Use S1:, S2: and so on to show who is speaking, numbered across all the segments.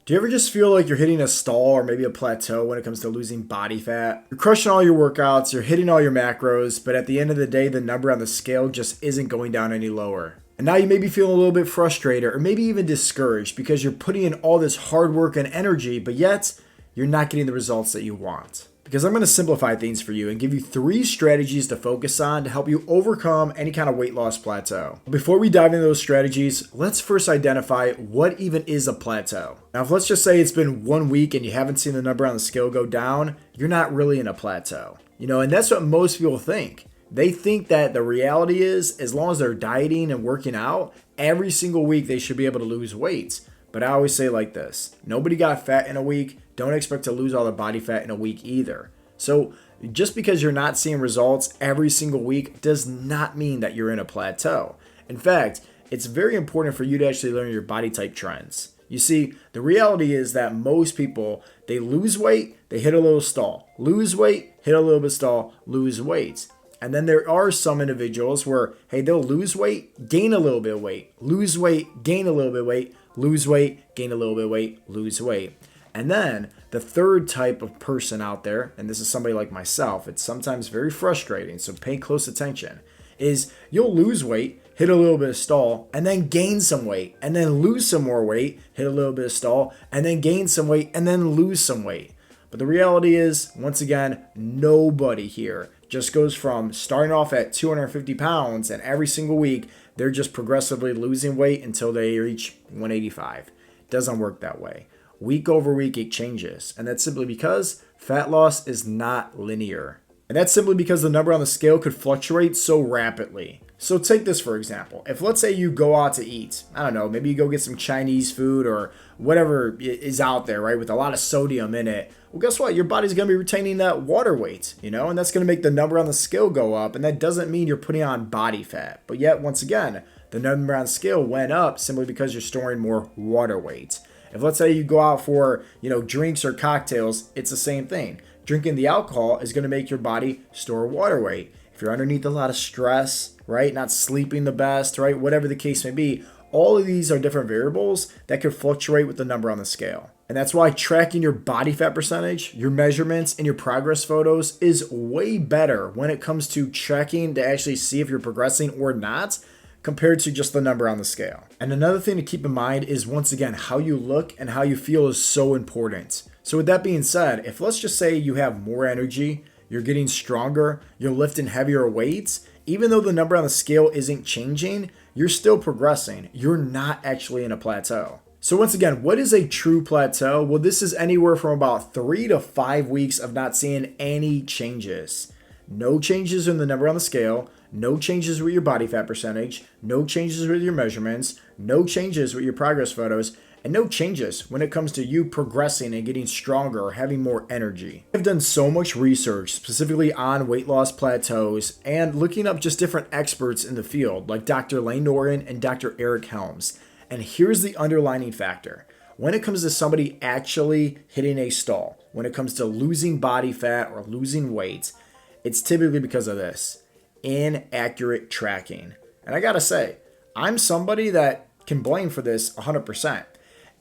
S1: Do you ever just feel like you're hitting a stall or maybe a plateau when it comes to losing body fat? You're crushing all your workouts, you're hitting all your macros, but at the end of the day, the number on the scale just isn't going down any lower. And now you may be feeling a little bit frustrated or maybe even discouraged because you're putting in all this hard work and energy, but yet you're not getting the results that you want. Because I'm going to simplify things for you and give you 3 strategies to focus on to help you overcome any kind of weight loss plateau. Before we dive into those strategies, let's first identify what even is a plateau. Now, if let's just say it's been 1 week and you haven't seen the number on the scale go down, you're not really in a plateau. And that's what most people think. They think that the reality is, as long as they're dieting and working out, every single week they should be able to lose weight. But I always say like this, nobody got fat in a week. Don't expect to lose all the body fat in a week either. So just because you're not seeing results every single week does not mean that you're in a plateau. In fact, it's very important for you to actually learn your body type trends. You see, the reality is that most people, they lose weight, they hit a little stall. Lose weight, hit a little bit stall, lose weight. And then there are some individuals where, hey, they'll lose weight, gain a little bit of weight, lose weight, gain a little bit of weight, lose weight, gain a little bit of weight, lose weight. And then the third type of person out there, and this is somebody like myself, it's sometimes very frustrating, so pay close attention, is you'll lose weight, hit a little bit of stall, and then gain some weight, and then lose some more weight, hit a little bit of stall, and then gain some weight, and then lose some weight. But the reality is, once again, nobody here just goes from starting off at 250 pounds and every single week, they're just progressively losing weight until they reach 185. It doesn't work that way. Week over week, it changes. And that's simply because fat loss is not linear. And that's simply because the number on the scale could fluctuate so rapidly. So take this for example. If let's say you go out to eat, I don't know, maybe you go get some Chinese food or whatever is out there, right, with a lot of sodium in it. Well, guess what? Your body's going to be retaining that water weight, and that's going to make the number on the scale go up. And that doesn't mean you're putting on body fat. But yet, once again, the number on the scale went up simply because you're storing more water weight. If let's say you go out for, drinks or cocktails, it's the same thing. Drinking the alcohol is going to make your body store water weight. If you're underneath a lot of stress, right, not sleeping the best, right, whatever the case may be, all of these are different variables that could fluctuate with the number on the scale. And that's why tracking your body fat percentage, your measurements, and your progress photos is way better when it comes to tracking to actually see if you're progressing or not, compared to just the number on the scale. And another thing to keep in mind is, once again, how you look and how you feel is so important. So with that being said, if let's just say you have more energy, you're getting stronger, you're lifting heavier weights, even though the number on the scale isn't changing, you're still progressing. You're not actually in a plateau. So once again, what is a true plateau? Well, this is anywhere from about 3 to 5 weeks of not seeing any changes. No changes in the number on the scale, no changes with your body fat percentage, no changes with your measurements, no changes with your progress photos, and no changes when it comes to you progressing and getting stronger or having more energy. I've done so much research specifically on weight loss plateaus and looking up just different experts in the field like Dr. Lane Norton and Dr. Eric Helms. And here's the underlining factor. When it comes to somebody actually hitting a stall, when it comes to losing body fat or losing weight, it's typically because of this: inaccurate tracking. And I gotta say, I'm somebody that can blame for this 100%.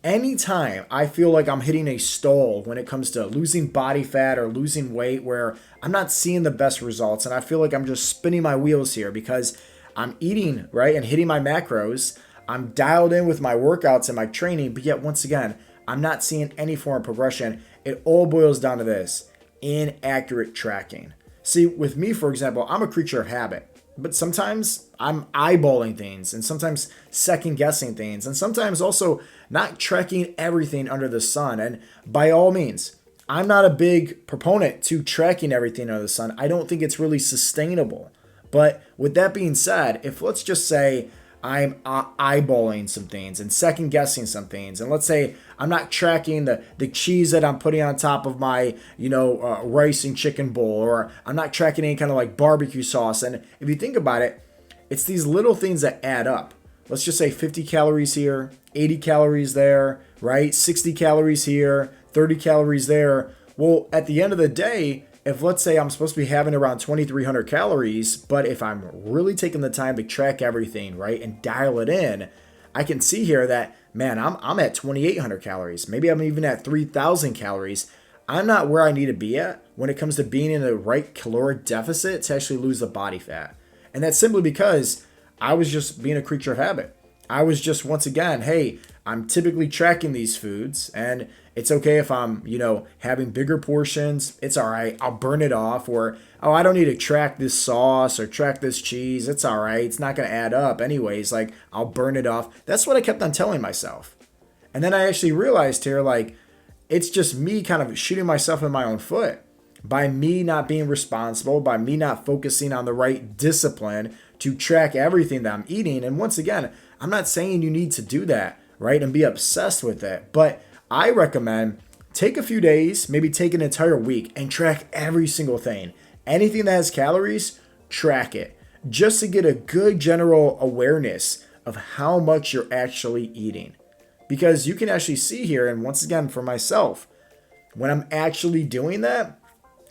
S1: Anytime I feel like I'm hitting a stall when it comes to losing body fat or losing weight where I'm not seeing the best results and I feel like I'm just spinning my wheels here because I'm eating, right, and hitting my macros, I'm dialed in with my workouts and my training, but yet once again, I'm not seeing any form of progression. It all boils down to this: inaccurate tracking. See, with me, for example, I'm a creature of habit. But sometimes I'm eyeballing things and sometimes second guessing things and sometimes also not tracking everything under the sun. And by all means, I'm not a big proponent to tracking everything under the sun. I don't think it's really sustainable. But with that being said, if let's just say I'm eyeballing some things and second guessing some things, and let's say I'm not tracking the cheese that I'm putting on top of my rice and chicken bowl, or I'm not tracking any kind of like barbecue sauce. And if you think about it, it's these little things that add up. Let's just say 50 calories here, 80 calories there, right? 60 calories here, 30 calories there. Well, at the end of the day, if let's say I'm supposed to be having around 2,300 calories, but if I'm really taking the time to track everything, right, and dial it in, I can see here that man, I'm at 2,800 calories. Maybe I'm even at 3,000 calories. I'm not where I need to be at when it comes to being in the right caloric deficit to actually lose the body fat. And that's simply because I was just being a creature of habit. I was just, once again, hey, I'm typically tracking these foods, and it's okay if I'm, having bigger portions. It's all right. I'll burn it off. Or, oh, I don't need to track this sauce or track this cheese. It's all right. It's not going to add up anyways. Like, I'll burn it off. That's what I kept on telling myself. And then I actually realized here, like, it's just me kind of shooting myself in my own foot by me not being responsible, by me not focusing on the right discipline to track everything that I'm eating. And once again, I'm not saying you need to do that, right? And be obsessed with it. But I recommend take a few days, maybe take an entire week and track every single thing. Anything that has calories, track it just to get a good general awareness of how much you're actually eating. Because you can actually see here, and once again, for myself, when I'm actually doing that,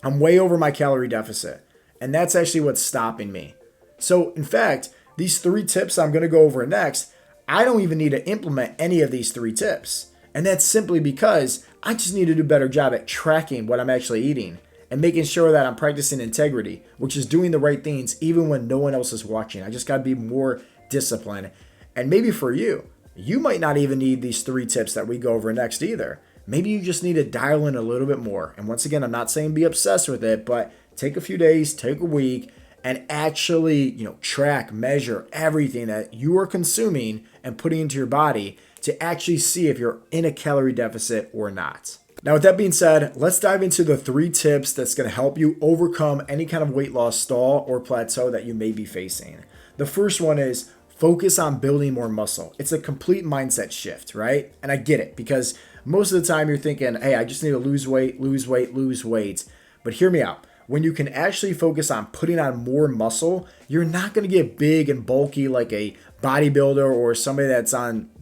S1: I'm way over my calorie deficit. And that's actually what's stopping me. So, in fact, these 3 tips I'm going to go over next, I don't even need to implement any of these 3 tips. And that's simply because I just need to do a better job at tracking what I'm actually eating and making sure that I'm practicing integrity, which is doing the right things even when no one else is watching. I just got to be more disciplined. And maybe for you, you might not even need these 3 tips that we go over next either. Maybe you just need to dial in a little bit more. And once again, I'm not saying be obsessed with it, but take a few days, take a week, and actually, track, measure everything that you are consuming and putting into your body to actually see if you're in a calorie deficit or not. Now, with that being said, let's dive into the 3 tips that's going to help you overcome any kind of weight loss stall or plateau that you may be facing. The first one is focus on building more muscle. It's a complete mindset shift, right? And I get it because most of the time you're thinking, hey, I just need to lose weight, lose weight, lose weight. But hear me out. When you can actually focus on putting on more muscle, you're not going to get big and bulky like a bodybuilder or somebody that's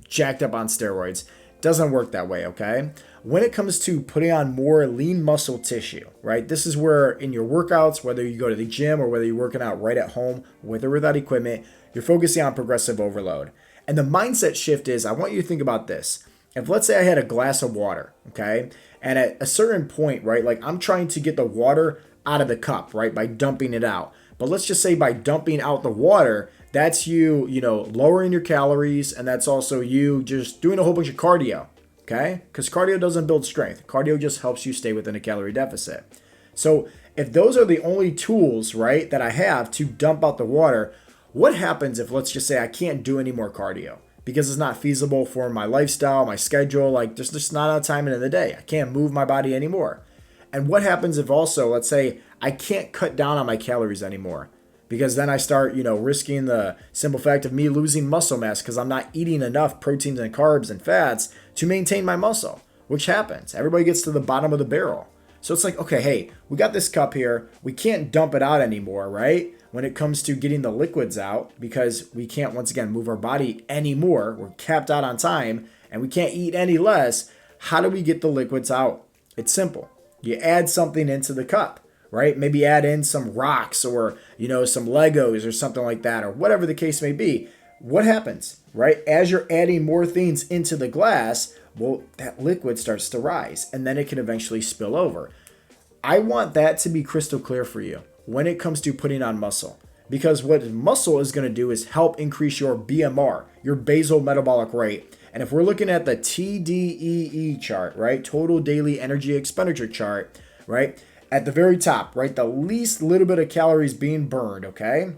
S1: jacked up on steroids. It doesn't work that way, okay? When it comes to putting on more lean muscle tissue, right? This is where in your workouts, whether you go to the gym or whether you're working out right at home with or without equipment, you're focusing on progressive overload. And the mindset shift is, I want you to think about this. If let's say I had a glass of water, okay? And at a certain point, right, like I'm trying to get the water out of the cup, right, by dumping it out. But let's just say by dumping out the water, that's you, lowering your calories, and that's also you just doing a whole bunch of cardio, okay? Because cardio doesn't build strength. Cardio just helps you stay within a calorie deficit. So if those are the only tools, right, that I have to dump out the water, what happens if let's just say I can't do any more cardio? Because it's not feasible for my lifestyle, my schedule, like there's just not enough time in the day. I can't move my body anymore. And what happens if also, let's say, I can't cut down on my calories anymore? Because then I start, risking the simple fact of me losing muscle mass because I'm not eating enough proteins and carbs and fats to maintain my muscle, which happens. Everybody gets to the bottom of the barrel. So it's like, okay, hey, we got this cup here. We can't dump it out anymore, right? When it comes to getting the liquids out, because we can't, once again, move our body anymore. We're capped out on time and we can't eat any less. How do we get the liquids out? It's simple. You add something into the cup, right? Maybe add in some rocks or, some Legos or something like that, or whatever the case may be. What happens, right? As you're adding more things into the glass, well, that liquid starts to rise and then it can eventually spill over. I want that to be crystal clear for you when it comes to putting on muscle. Because what muscle is going to do is help increase your BMR, your basal metabolic rate. And if we're looking at the TDEE chart, right, total daily energy expenditure chart, right, at the very top, right, the least little bit of calories being burned, okay,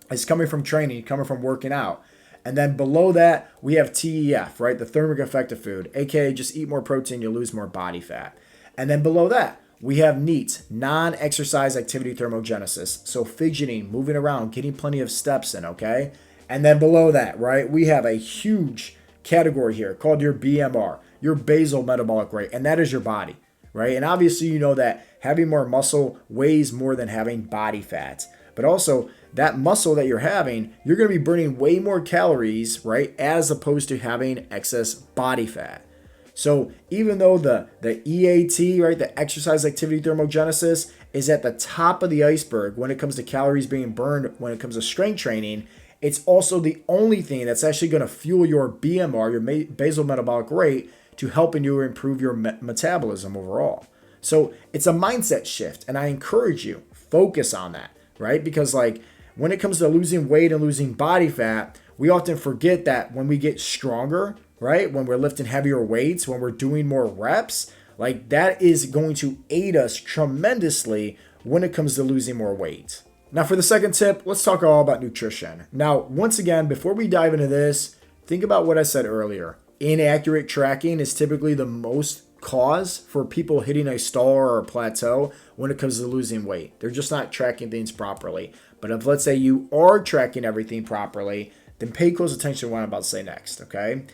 S1: is coming from training, coming from working out. And then below that, we have TEF, right, the thermic effect of food, aka just eat more protein, you lose more body fat. And then below that, we have NEAT, non-exercise activity thermogenesis. So fidgeting, moving around, getting plenty of steps in, okay? And then below that, right, we have a huge category here called your BMR, your basal metabolic rate, and that is your body, right? And obviously you know that having more muscle weighs more than having body fat. But also that muscle that you're having, you're going to be burning way more calories, right, as opposed to having excess body fat. So even though the EAT, right, the exercise activity thermogenesis is at the top of the iceberg when it comes to calories being burned, when it comes to strength training, it's also the only thing that's actually going to fuel your BMR, your basal metabolic rate, to helping you improve your metabolism overall. So it's a mindset shift, and I encourage you, focus on that, right? Because like when it comes to losing weight and losing body fat, we often forget that when we get stronger, right? When we're lifting heavier weights, when we're doing more reps, like that is going to aid us tremendously when it comes to losing more weight. Now for the second tip, let's talk all about nutrition. Now, once again, before we dive into this, think about what I said earlier. Inaccurate tracking is typically the most cause for people hitting a stall or a plateau when it comes to losing weight. They're just not tracking things properly. But if let's say you are tracking everything properly, then pay close attention to what I'm about to say next, okay?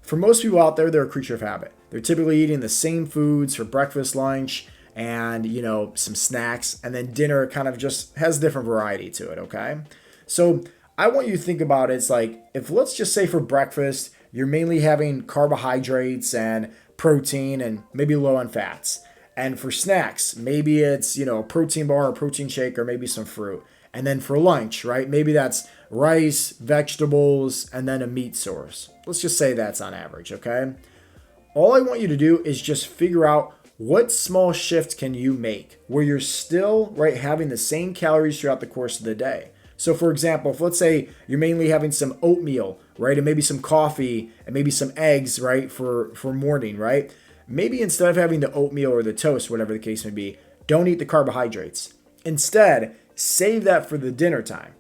S1: For most people out there, they're a creature of habit. They're typically eating the same foods for breakfast, lunch, and, some snacks, and then dinner kind of just has different variety to it, okay? So I want you to think about it. It's like, if let's just say for breakfast, you're mainly having carbohydrates and protein and maybe low on fats. And for snacks, maybe it's, a protein bar or protein shake or maybe some fruit. And then for lunch, right, maybe that's rice, vegetables, and then a meat source. Let's just say that's on average, okay? All I want you to do is just figure out what small shift can you make where you're still, right, having the same calories throughout the course of the day. So for example, if let's say you're mainly having some oatmeal, right, and maybe some coffee and maybe some eggs, right, for morning, right? Maybe instead of having the oatmeal or the toast, whatever the case may be, don't eat the carbohydrates. Instead, save that for the dinner time,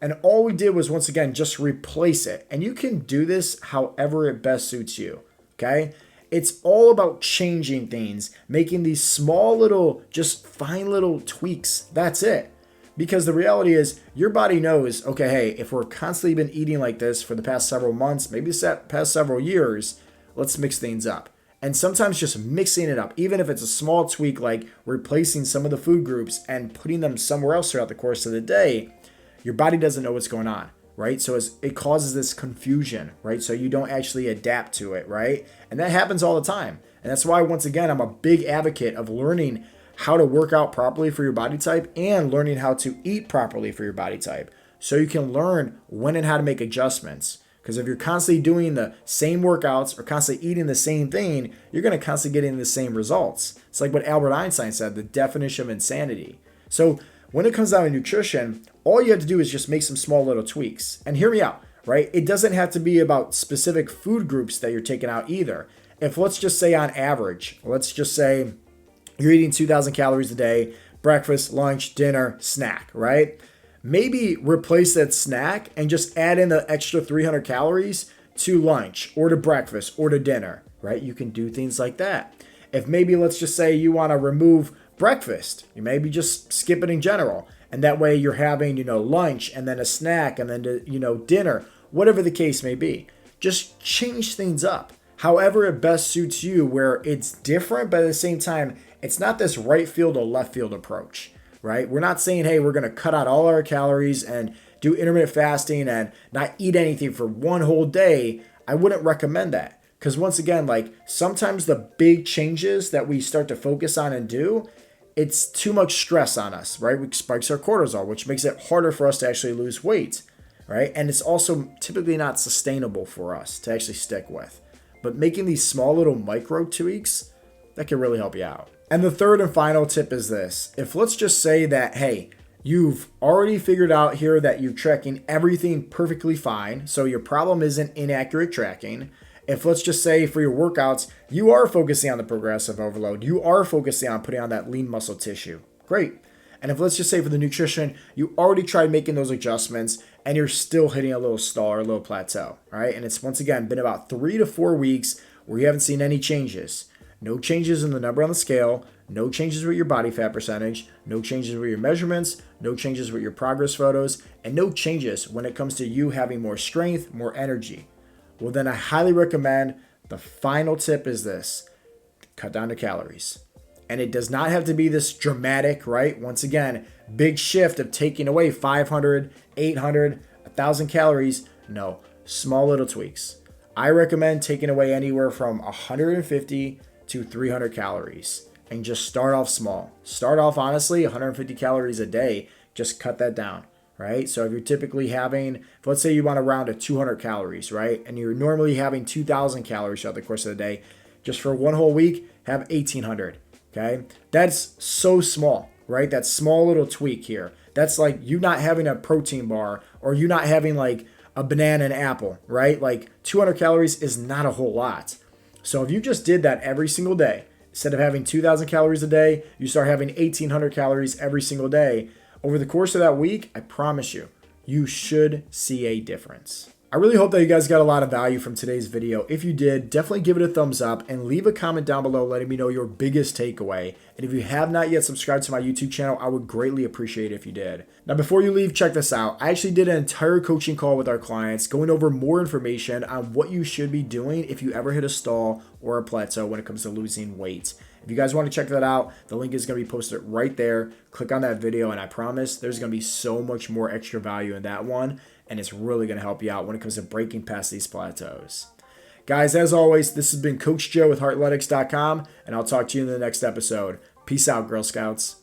S1: And all we did was, once again, just replace it. And you can do this however it best suits you, okay? It's all about changing things, making these small little, just fine little tweaks. That's it. Because the reality is your body knows, okay, hey, if we're constantly been eating like this for the past several months, maybe the past several years, let's mix things up. And sometimes just mixing it up, even if it's a small tweak like replacing some of the food groups and putting them somewhere else throughout the course of the day, your body doesn't know what's going on, right? So it causes this confusion, right? So you don't actually adapt to it, right? And that happens all the time. And that's why, once again, I'm a big advocate of learning how to work out properly for your body type and learning how to eat properly for your body type so you can learn when and how to make adjustments. Because if you're constantly doing the same workouts or constantly eating the same thing, you're going to constantly get into the same results. It's like what Albert Einstein said, the definition of insanity. So when it comes down to nutrition, all you have to do is just make some small little tweaks. And hear me out, right? It doesn't have to be about specific food groups that you're taking out either. If let's just say on average, let's just say you're eating 2,000 calories a day, breakfast, lunch, dinner, snack, right? Maybe replace that snack and just add in the extra 300 calories to lunch or to breakfast or to dinner, right? You can do things like that. If maybe let's just say you want to remove breakfast, you maybe just skip it in general. And that way you're having, lunch and then a snack and then, dinner, whatever the case may be. Just change things up. However it best suits you, where it's different, but at the same time, it's not this right field or left field approach. Right? We're not saying, hey, we're going to cut out all our calories and do intermittent fasting and not eat anything for one whole day. I wouldn't recommend that. Because once again, like sometimes the big changes that we start to focus on and do, it's too much stress on us, right? Which spikes our cortisol, which makes it harder for us to actually lose weight, right? And it's also typically not sustainable for us to actually stick with. But making these small little micro tweaks, that can really help you out. And the third and final tip is this. If let's just say that, hey, you've already figured out here that you're tracking everything perfectly fine, so your problem isn't inaccurate tracking. If let's just say for your workouts, you are focusing on the progressive overload, you are focusing on putting on that lean muscle tissue, great. And if let's just say for the nutrition, you already tried making those adjustments and you're still hitting a little stall or a little plateau, all right? And it's once again been about 3 to 4 weeks where you haven't seen any changes. No changes in the number on the scale, no changes with your body fat percentage, no changes with your measurements, no changes with your progress photos, and no changes when it comes to you having more strength, more energy. Well, then I highly recommend the final tip is this: cut down the calories. And it does not have to be this dramatic, right? Once again, big shift of taking away 500, 800, 1,000 calories. No, small little tweaks. I recommend taking away anywhere from 150 to 300 calories and just start off small. Start off honestly 150 calories a day. Just cut that down, right? So if you're typically having, let's say you want to round to 200 calories, right? And you're normally having 2,000 calories throughout the course of the day, just for one whole week, have 1,800, okay? That's so small, right? That small little tweak here. That's like you not having a protein bar or you not having like a banana and apple, right? Like 200 calories is not a whole lot. So if you just did that every single day, instead of having 2,000 calories a day, you start having 1,800 calories every single day. Over the course of that week, I promise you, you should see a difference. I really hope that you guys got a lot of value from today's video. If you did, definitely give it a thumbs up and leave a comment down below letting me know your biggest takeaway. And if you have not yet subscribed to my YouTube channel, I would greatly appreciate it if you did. Now, before you leave, check this out. I actually did an entire coaching call with our clients going over more information on what you should be doing if you ever hit a stall or a plateau when it comes to losing weight. If you guys want to check that out, the link is going to be posted right there. Click on that video, and I promise there's going to be so much more extra value in that one, and it's really going to help you out when it comes to breaking past these plateaus. Guys, as always, this has been Coach Joe with Heartletics.com, and I'll talk to you in the next episode. Peace out, Girl Scouts.